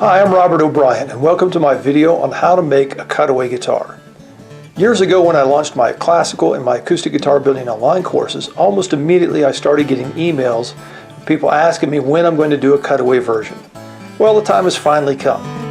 Hi, I'm Robert O'Brien and welcome to my video on how to make a cutaway guitar. Years ago when I launched my classical and my acoustic guitar building online courses, almost immediately I started getting emails of people asking me when I'm going to do a cutaway version. Well, the time has finally come.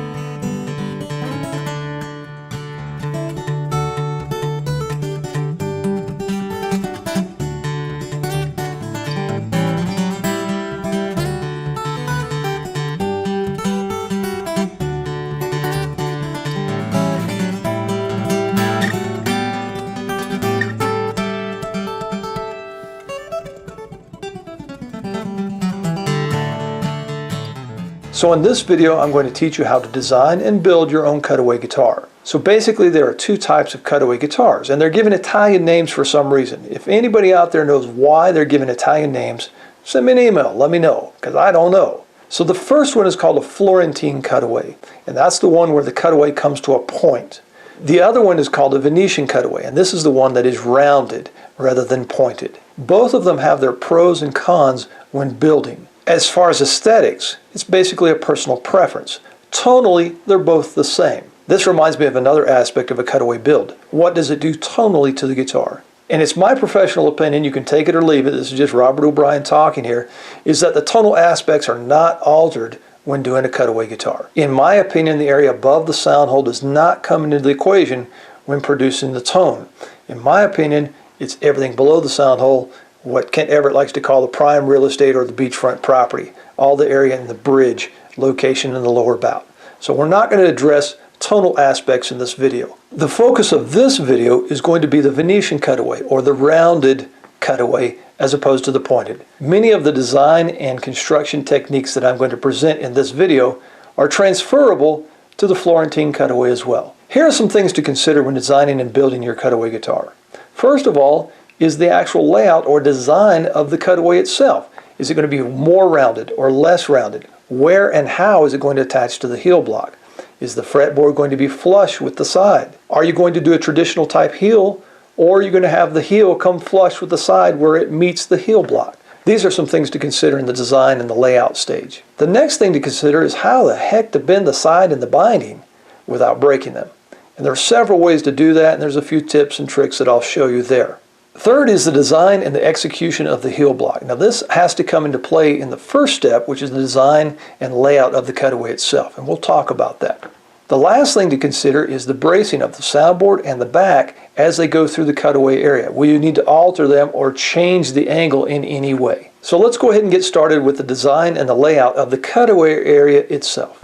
So in this video, I'm going to teach you how to design and build your own cutaway guitar. So basically there are two types of cutaway guitars, and they're given Italian names for some reason. If anybody out there knows why they're given Italian names, send me an email, let me know, because I don't know. So the first one is called a Florentine cutaway, and that's the one where the cutaway comes to a point. The other one is called a Venetian cutaway, and this is the one that is rounded rather than pointed. Both of them have their pros and cons when building. As far as aesthetics, it's basically a personal preference. Tonally, they're both the same. This reminds me of another aspect of a cutaway build. What does it do tonally to the guitar? And it's my professional opinion, you can take it or leave it, this is just Robert O'Brien talking here, is that the tonal aspects are not altered when doing a cutaway guitar. In my opinion, the area above the sound hole does not come into the equation when producing the tone. In my opinion, it's everything below the sound hole, what Kent Everett likes to call the prime real estate or the beachfront property, all the area in the bridge, location in the lower bout. So we're not going to address tonal aspects in this video. The focus of this video is going to be the Venetian cutaway or the rounded cutaway as opposed to the pointed. Many of the design and construction techniques that I'm going to present in this video are transferable to the Florentine cutaway as well. Here are some things to consider when designing and building your cutaway guitar. First of all, is the actual layout or design of the cutaway itself. Is it going to be more rounded or less rounded? Where and how is it going to attach to the heel block? Is the fretboard going to be flush with the side? Are you going to do a traditional type heel, or are you going to have the heel come flush with the side where it meets the heel block? These are some things to consider in the design and the layout stage. The next thing to consider is how the heck to bend the side and the binding without breaking them. And there are several ways to do that, and there's a few tips and tricks that I'll show you there. Third is the design and the execution of the heel block. Now this has to come into play in the first step, which is the design and layout of the cutaway itself, and we'll talk about that. The last thing to consider is the bracing of the soundboard and the back as they go through the cutaway area. Will you need to alter them or change the angle in any way? So let's go ahead and get started with the design and the layout of the cutaway area itself.